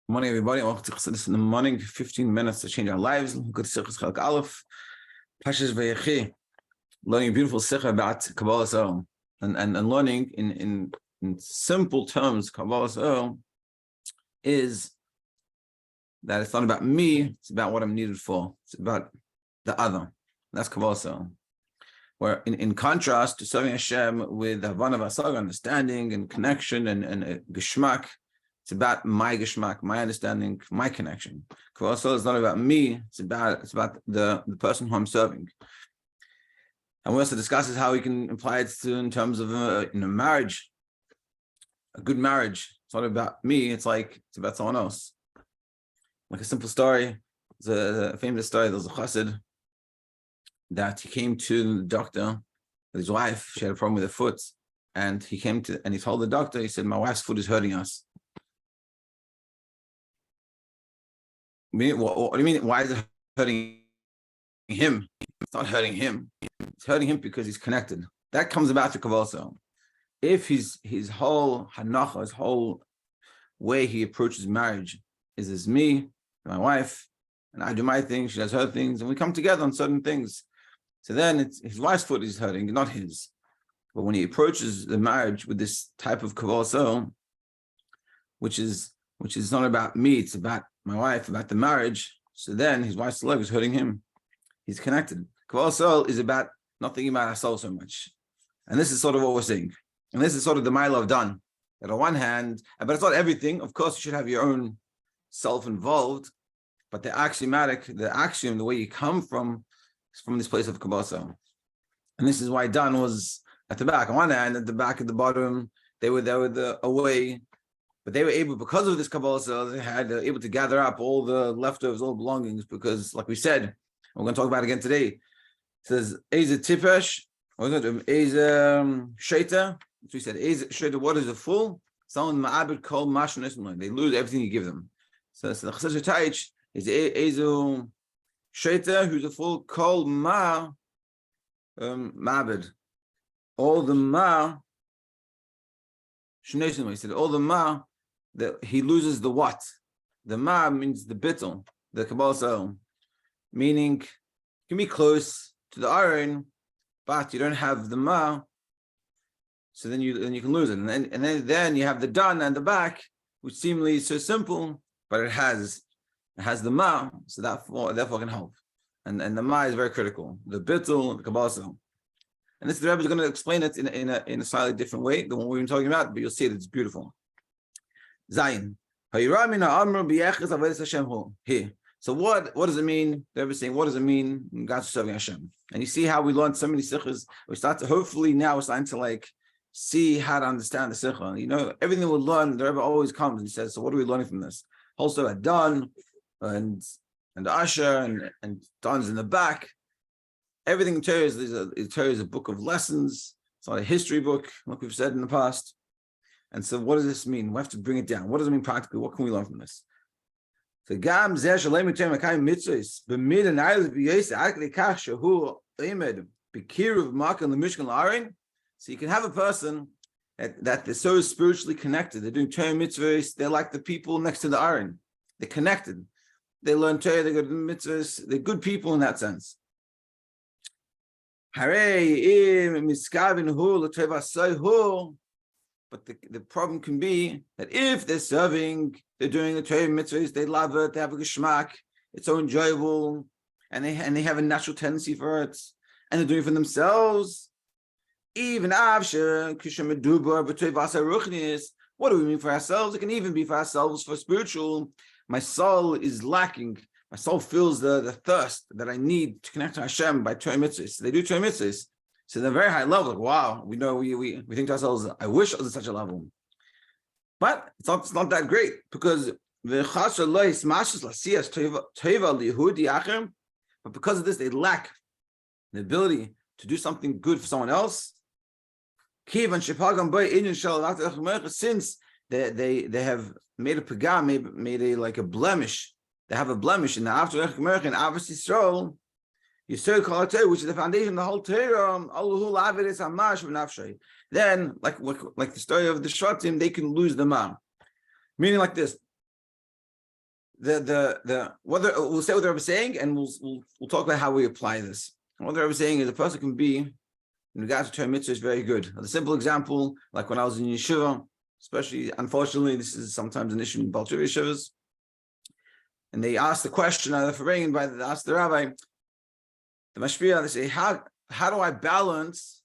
Morning, everybody. Welcome to Chassidus in the morning. 15 minutes to change our lives. Good Sichos Chalak Aleph. Pashas Vayechi. Learning a beautiful Sikha about Kabbalah Soul. And learning in simple terms, Kabbalah Soul is that it's not about me, it's about what I'm needed for. It's about the other. That's Kabbalah Soul. Where in contrast to serving Hashem with Havana Vasag, understanding and connection and Geshmak, it's about my geshmak, my understanding, my connection. Also, it's not about me. It's about the person who I'm serving. And we also discuss how we can apply it in terms of marriage, a good marriage. It's not about me. It's about someone else. Like a simple story. It's a famous story. There was a chassid that he came to the doctor with his wife. She had a problem with her foot, and he told the doctor. He said, "My wife's foot is hurting us." What do you mean? Why is it hurting him? It's not hurting him. It's hurting him because he's connected. That comes about to Kabbalah. If his whole hanacha, his whole way he approaches marriage is me, my wife, and I do my thing, she does her things, and we come together on certain things. So then it's his wife's foot is hurting, not his. But when he approaches the marriage with this type of Kabbalah, which is not about me, it's about my wife, about the marriage, so then his wife's leg is hurting him. He's connected. Kabbalah Soul is about not thinking about ourselves so much. And this is sort of what we're saying. And this is sort of the mile of done. That on one hand, but it's not everything. Of course, you should have your own self involved, but the axiom, the way you come from, is from this place of Kabbalah Soul. And this is why done was at the back. On one hand, at the back, at the bottom, they were away. But they were able, because of this Kabbalah, so they were able to gather up all the leftovers, all belongings, because, like we said, we're going to talk about it again today. It says, Eze Tipesh, what is it? Eze Sheta. So we said, Eze Sheta, what is a fool? Someone Ma'abed Kol Mashon. They lose everything you give them. So the Chassid Taich is Eze Sheta, who's a fool, Kol Ma'abed. All the Ma, he said, all the Ma, he loses the what? The ma means the bittul, the Kabbalah Soul, meaning you can be close to the iron, but you don't have the ma, so then you can lose it, and then you have the dan and the back, which seemingly is so simple, but it has the ma, so therefore can help, and the ma is very critical, the bittul, the Kabbalah Soul. And this the Rebbe is going to explain it in a slightly different way than what we've been talking about, but you'll see that it's beautiful. Zayin. Here. So what does it mean? The Rebbe is saying, what does it mean in God's serving Hashem? And you see how we learned so many sikhs. We start to, hopefully now we're starting to see how to understand the sikha. Everything we learn, the Rebbe always comes and says, so what are we learning from this? Also at Dan and Asher and Dan's in the back. Everything in Torah is a book of lessons. It's not a history book, like we've said in the past. And so what does this mean? We have to bring it down. What does it mean practically? What can we learn from this? So so you can have a person that they're so spiritually connected. They're doing Torah mitzvahs. They're like the people next to the iron. They're connected. They learn Torah. They go to the mitzvahs. They're good people in that sense. But the problem can be that if they're serving, they're doing the Torah mitzvahs, they love it, they have a geshmak, it's so enjoyable, and they have a natural tendency for it, and they're doing it for themselves. Even what do we mean for ourselves? It can even be for ourselves for spiritual. My soul is lacking. My soul feels the thirst that I need to connect to Hashem by Torah mitzvahs. They do Torah mitzvahs. So they're very high level. Wow, we know we think to ourselves, I wish I was at such a level. But it's not that great, because but because of this, they lack the ability to do something good for someone else. Since they have made a pagam, made a blemish. They have a blemish in the after and Avos Yisrael, which is the foundation of the whole Torah. Then, like the story of the Shvatim, they can lose the ma. Meaning like this: whether we'll say what the Rebbe is saying, and we'll talk about how we apply this. And what the Rebbe is saying is a person can be in regards to Torah mitzvah is very good. A simple example, like when I was in yeshiva, especially, unfortunately, this is sometimes an issue in Baal Tshuva yeshivas, and they ask the question, they ask the rabbi, the mashpia, they say, how do I balance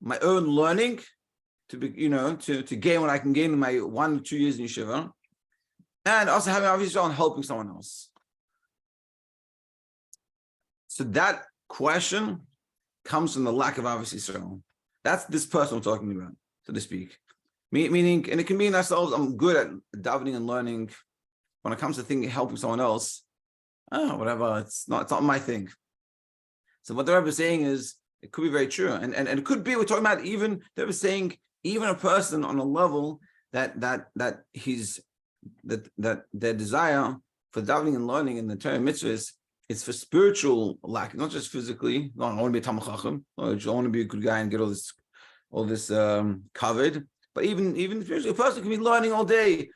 my own learning to be, to gain what I can gain in my 1 or 2 years in yeshiva, and also having obviously on helping someone else? So that question comes from the lack of obviously Israel. That's this person we're talking about, so to speak. Meaning, and it can mean ourselves, I'm good at davening and learning. When it comes to helping someone else, whatever, it's not my thing. So what the Rebbe is saying is, it could be very true. And it could be, we're talking about even, the Rebbe is saying, even a person on a level that their desire for davening and learning in the Torah mitzvahs, it's for spiritual lack, not just physically. No, I want to be a Talmid Chacham. I want to be a good guy and get all this covered. But even spiritually, a person can be learning all day.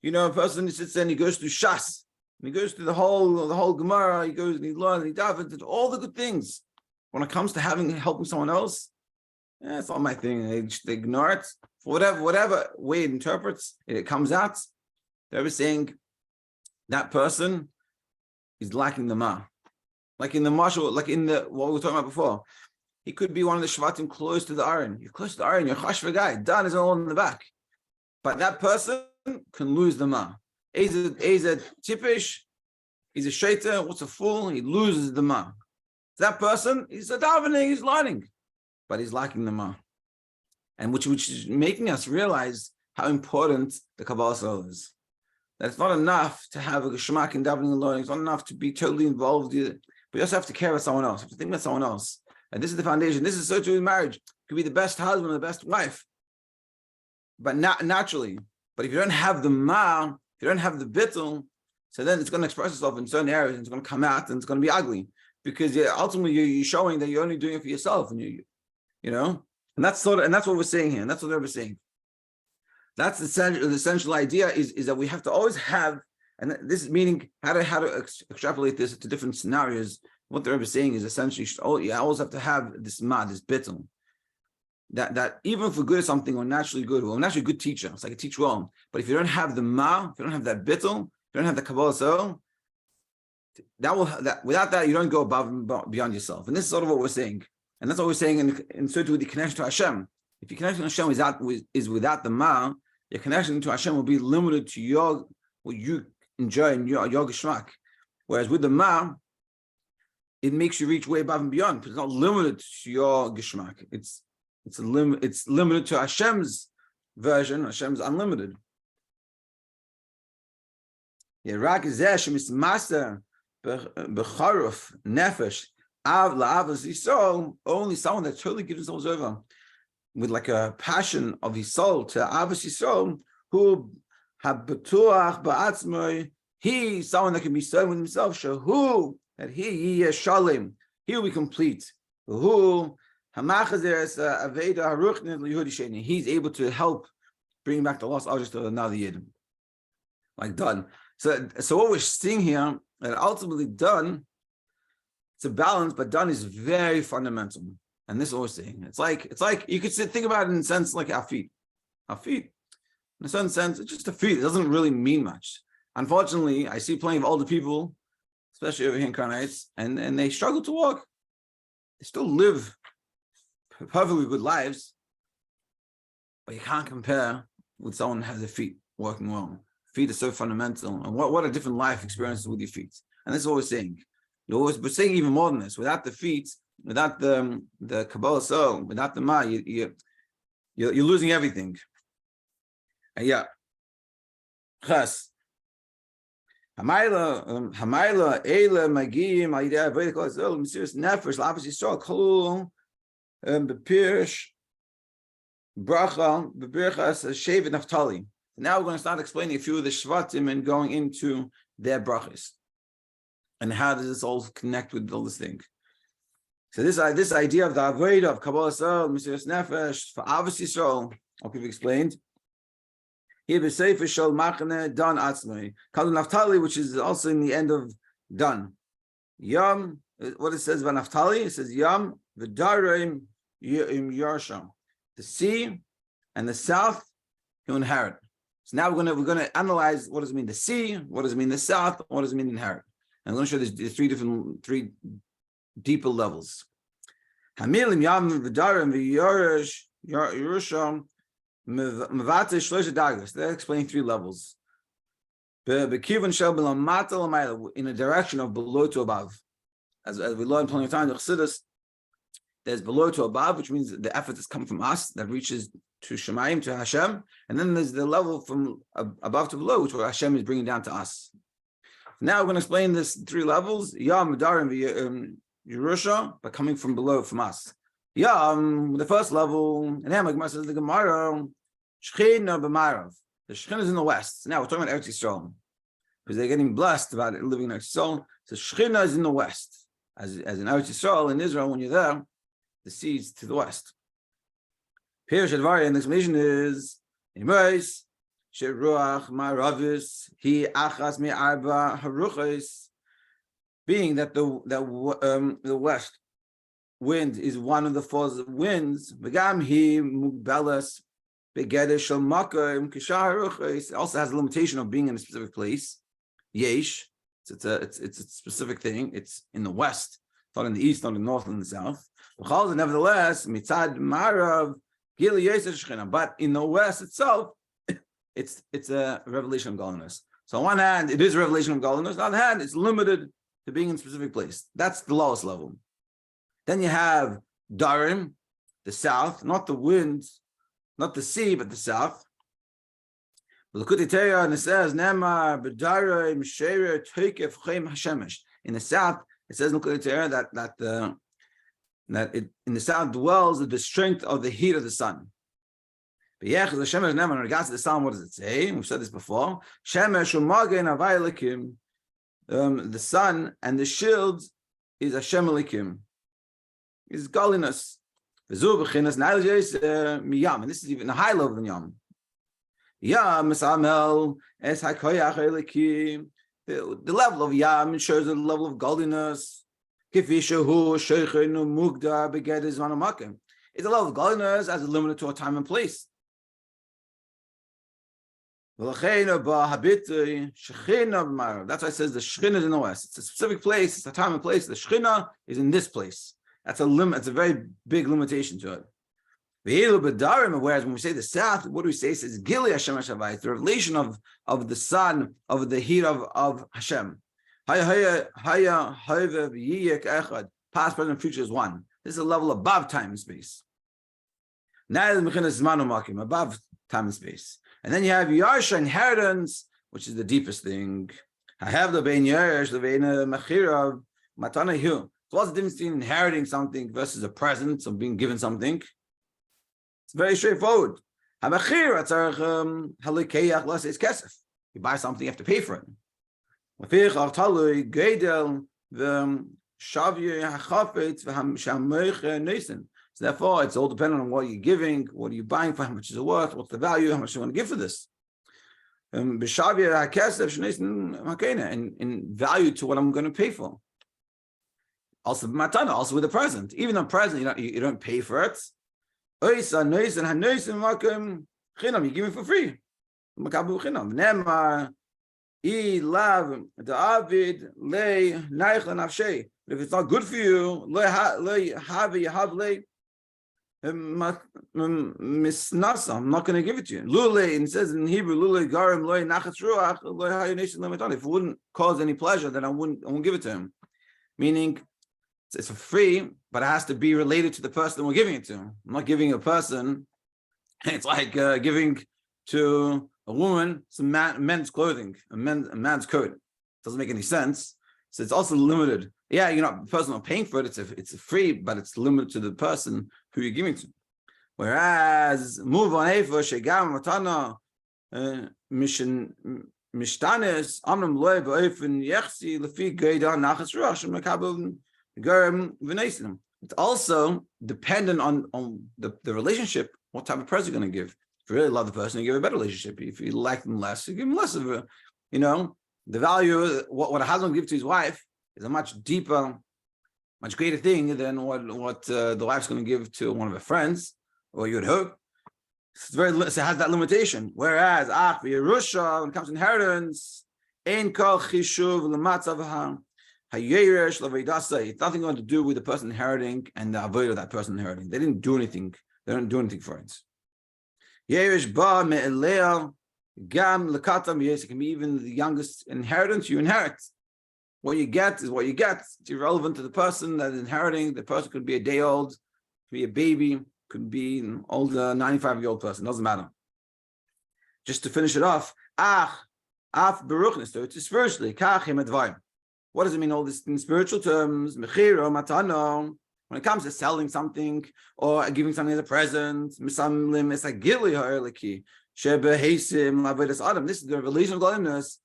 A person sits there and he goes through Shas, and he goes through the whole Gemara. He goes and he learns and he davens, all the good things. When it comes to helping someone else, it's not my thing. They ignore it for whatever way it interprets. It comes out. They're always saying that person is lacking the ma, like in the marshal, like in the what we were talking about before. He could be one of the shvatim close to the iron. You're close to the iron. You're a chashva guy. Dan is all in the back, but that person can lose the ma. He's a tipish. He's a shaiter. What's a fool? He loses the ma. That person, he's a davening. He's learning, but he's lacking the ma, and which is making us realize how important the Kabbalah soul is. That it's not enough to have a geschmack in davening and learning. It's not enough to be totally involved. But you also have to care about someone else. You have to think about someone else. And this is the foundation. This is so true in marriage. You could be the best husband or the best wife, but not naturally. But if you don't have the ma, if you don't have the bittul, so then it's going to express itself in certain areas, and it's going to come out, and it's going to be ugly, because ultimately you're showing that you're only doing it for yourself, and and that's what we're saying here, and that's what they're saying. That's the essential idea is that we have to always have, and this is meaning how to extrapolate this to different scenarios. What the Rebbe is saying is essentially you always have to have this bittul. That even for good at something or naturally good, well, naturally good teacher, it's like a teach well. But if you don't have the ma, if you don't have that bittul, if you don't have the Kabbalah soul, without that you don't go above and beyond yourself. And this is sort of what we're saying. And that's what we're saying in so with the connection to Hashem. If your connection to Hashem is without the ma, your connection to Hashem will be limited to what you enjoy in your geschmack. Whereas with the ma, it makes you reach way above and beyond, because it's not limited to your geschmack. It's limited to Hashem's version. Hashem's unlimited. Only someone that totally gives themselves over with like a passion of his soul to Avos Yisrael, who habatuach ba'atzmoi, he's someone that can be certain with himself, shahu, that he is shalim, he will be complete. Who he's able to help bring back the lost object to another yid, like done. So what we're seeing here, that ultimately done, it's a balance, but done is very fundamental. And this is what we're seeing. It's like you could think about it in a sense like our feet. Our feet, in a certain sense, it's just a feet. It doesn't really mean much. Unfortunately, I see plenty of older people, especially over here in Crown Heights, and they struggle to walk. They still live perfectly good lives, but you can't compare with someone who has their feet working well. Feet are so fundamental, and what a different life experiences with your feet. And this is what we're saying. We're saying even more than this. Without the feet, without the Kabbalah soul, without the ma, you're losing everything. Yeah. Chas. Hamayla eila magiyim al yidei avodah kol Yisrael m'siras nefesh l'avos Yisrael kol b'pirish bracha b'birchas shevet Naftali. Now we're going to start explaining a few of the shvatim and going into their brachas. And how does this all connect with all this thing? So this idea of the avodah of Kabbalah soul, Mesiras Nefesh for Avos Yisrael, I'll give you explained. Here b'sefer shel machane dan atzmai. Kalu Naphtali, which is also in the end of Dan. Yom, what it says about Naphtali, it says Yom v'darim im yarsham. The sea and the south you inherit. So now we're gonna analyze what does it mean the sea, what does it mean the south, what does it mean inherit. And I'm going to show there's three deeper levels. Hamilim Yam v'darim v'yarish Yerusham mevate shlosh dagas. They're explaining three levels. Bekivan shel belamata l'mayla, in a direction of below to above. As we learned plenty of times, the Chassidus, there's below to above, which means the effort has come from us that reaches to Shemayim, to Hashem, and then there's the level from above to below, which Hashem is bringing down to us. Now we're going to explain this three levels. Yam, Darim, Yerusha, but coming from below, from us. Yam, the first level, and Gemara says the Gemara, Shechina b'Marav. The Shechina is in the west. Now we're talking about Eretz Yisrael, because they're getting blessed about it, living in Eretz Yisrael. So Shechina is in the west, as in Eretz Yisrael in Israel. When you're there, the sea is to the west. Pirish Advari, and the explanation is Imais Sheruach Maravis He Achas Me Arba Haruchos, being that the west wind is one of the four winds. Begam He Mugbelas Begeder Shel Makom Kishar Haruchos, also has a limitation of being in a specific place. Yesh, it's a specific thing. It's in the west, not in the east, not in the north, and the south. Nevertheless, Mitzad Marav. But in the west itself, it's a revelation of godliness. So on one hand, it is a revelation of godliness. On the other hand, it's limited to being in a specific place. That's the lowest level. Then you have Darim, the south, not the winds, not the sea, but the south. And it says, in the south, it says that in the south dwells the strength of the heat of the sun. In regards to the sun, what does it say? We've said this before. The sun and the shield is Hashem Elikim, is godliness. And this is even a high level than Yam. The level of Yam shows the level of godliness. It's a level of godliness as limited to a time and place. That's why it says the Shechina is in the west. It's a specific place, it's a time and place. The Shechina is in this place. That's a limit, it's a very big limitation to it. Whereas when we say the south, what do we say? It says Gili Hashem Hashavai. It's the revelation of the sun, of the heat of Hashem. Past, present, future is one. This is a level above time and space. Above time and space. And then you have Yarsha, inheritance, which is the deepest thing. I have the Bein Yerush, the Bein Mechirav, Matana Hu. So what's the difference between inheriting something versus a present, so being given something? It's very straightforward. You buy something, you have to pay for it. So therefore, it's all dependent on what you're giving, what are you buying for, how much is it worth, what's the value, how much you want to give for this. In value to what I'm going to pay for. Also, matana, also with a present. Even a present, you don't pay for it. You give it for free. If it's not good for you, I'm not going to give it to you. Lule, it says in Hebrew, if it wouldn't cause any pleasure, then I won't give it to him. Meaning, it's for free, but it has to be related to the person we're giving it to. I'm not giving a person. It's like giving to a woman some men's clothing, a man's coat. It doesn't make any sense. So it's also limited. Yeah, the person not paying for it. It's free, but it's limited to the person who you're giving to. Whereas move on shegam matana mishtanes amram loy beofen yechsi lefi geida nachas ruach shemekabel garam v'neisim. It's also dependent on the relationship. What type of present you're going to give? If you really love the person, you give a better relationship. If you like them less, you give them less of a, the value, what a husband gives to his wife is a much deeper, much greater thing than what the wife's going to give to one of her friends, or you would hope. It has that limitation. Whereas, Yerusha, when it comes to inheritance, ein kol chishuv l'matzav hayeresh l'veidasa. It's nothing going to do with the person inheriting and the avoid of that person inheriting. They didn't do anything. They don't do anything for it. Yeresh ba me'elea gam lekatam yes. It can be even the youngest inheritance you inherit. What you get is what you get. It's irrelevant to the person that is inheriting. The person could be a day old, could be a baby, could be an older 95-year-old person. Doesn't matter. Just to finish it off, af beruchnis. So it's spiritually. What does it mean? All this in spiritual terms. Mechiro matano. When it comes to selling something or giving something as a present, this is the revelation of godliness.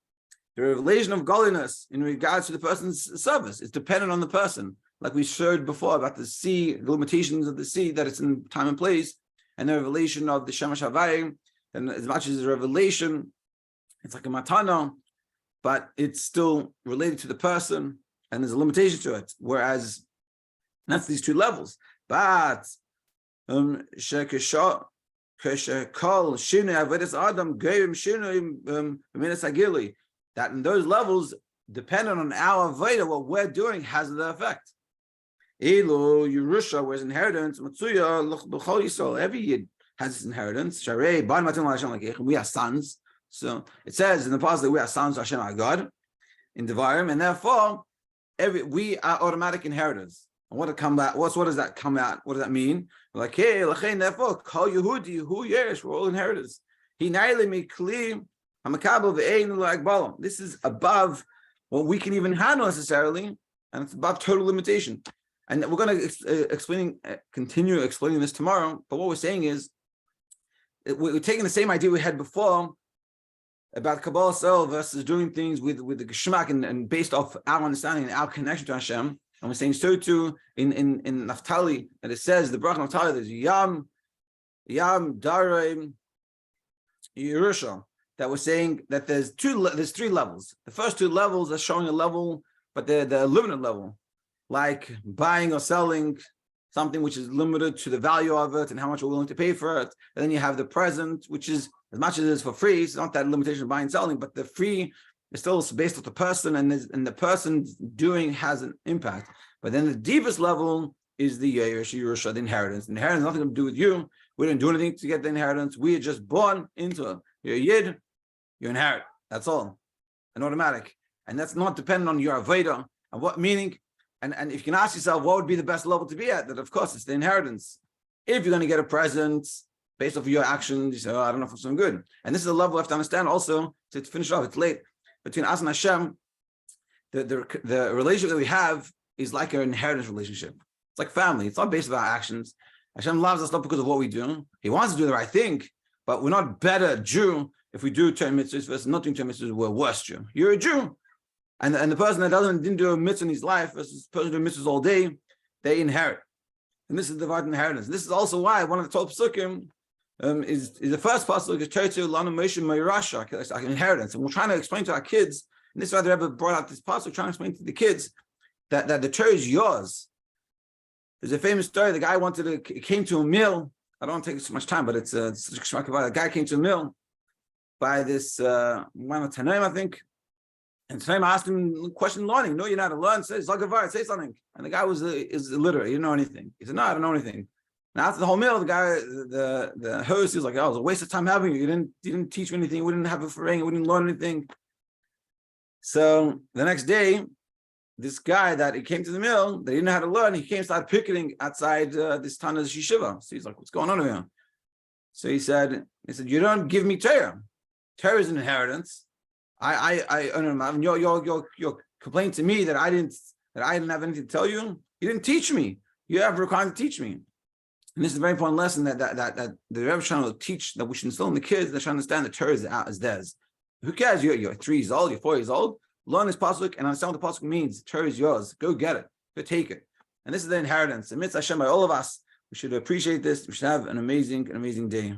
The revelation of godliness in regards to the person's service is dependent on the person. Like we showed before about the sea, the limitations of the sea, that it's in time and place, and the revelation of the Shemash Havayim, and as much as the revelation, it's like a matana, but it's still related to the person, and there's a limitation to it. Whereas that's these two levels. But that in those levels, dependent on our avodah, what we're doing has the effect. Elo Yerusha, whereas inheritance, Matsuya, every Yid has its inheritance. We are sons. So it says in the past that we are sons of Hashem our God in Devarim, and therefore we are automatic inheritors. And what does that come out? What does that mean? Like, hey, therefore, call Yehudi, who yesh, we're all inheritors. He nailed me clear. This is above what we can even handle necessarily, and it's above total limitation. And we're going to continue explaining this tomorrow. But what we're saying is, we're taking the same idea we had before about Kabbalah Soul versus doing things with the Geshmak and based off our understanding and our connection to Hashem. And we're saying so too in Naphtali, that it says the Brach Naphtali, there's Yam Darim Yerusha. That we're saying that there's three levels. The first two levels are showing a level, but they're the limited level, like buying or selling something which is limited to the value of it and how much we're willing to pay for it. And then you have the present, which is as much as it is for free. It's not that limitation of buying and selling, but the free is still based on the person, and the person doing has an impact. But then the deepest level is the Yerusha, the inheritance. The inheritance has nothing to do with you. We didn't do anything to get the inheritance. We are just born into it. You're a Yid, you inherit. That's all. An automatic. And that's not dependent on your Aveda. And what meaning? And if you can ask yourself, what would be the best level to be at? That, of course, it's the inheritance. If you're going to get a present based off of your actions, you say, I don't know if it's so good. And this is a level we have to understand also, to finish off, it's late. Between us and Hashem, the relationship that we have is like an inheritance relationship. It's like family. It's not based on our actions. Hashem loves us not because of what we do. He wants to do the right thing, but we're not better Jew if we do Torah mitzvahs versus not doing Torah mitzvahs. We're worse Jew. You're a Jew, and the person that didn't do a mitzvah in his life versus the person doing mitzvahs all day, they inherit. And this is the divine inheritance. This is also why one of the 12 psukim is the first pasuk is Torah Lana Moshe Meirasha, it's like inheritance. And we're trying to explain to our kids, and this is why the Rebbe brought out this pasuk, trying to explain to the kids that the Torah is yours. There's a famous story. The guy came to a mill. I don't want to take so much time, but it's the guy came to a mill by this one of Tanaim, I think. And Tanaim asked him a question learning. No, you're not to learn. Say something. And the guy is illiterate. He didn't know anything. He said, no, I don't know anything. And after the whole meal, the guy, the host, he was like, oh, it was a waste of time having you. You didn't teach me anything. We didn't have a farang. We didn't learn anything. So the next day, this guy that he came to the mill, that he didn't know how to learn, he started picketing outside this Tana's yeshiva. So he's like, what's going on here? So he said, you don't give me Torah. Torah is an inheritance. I don't know. You're complaining to me that I didn't have anything to tell you. You didn't teach me. You have required to teach me. And this is a very important lesson that the Rebbe is trying to teach, that we should instill in the kids. They're trying to understand that Torah is theirs. Who cares? You're 3 years old. You're 4 years old. Learn this pasuk and understand what the pasuk means. Torah is yours. Go get it. Go take it. And this is the inheritance. Amidst Hashem by all of us, we should appreciate this. We should have an amazing day.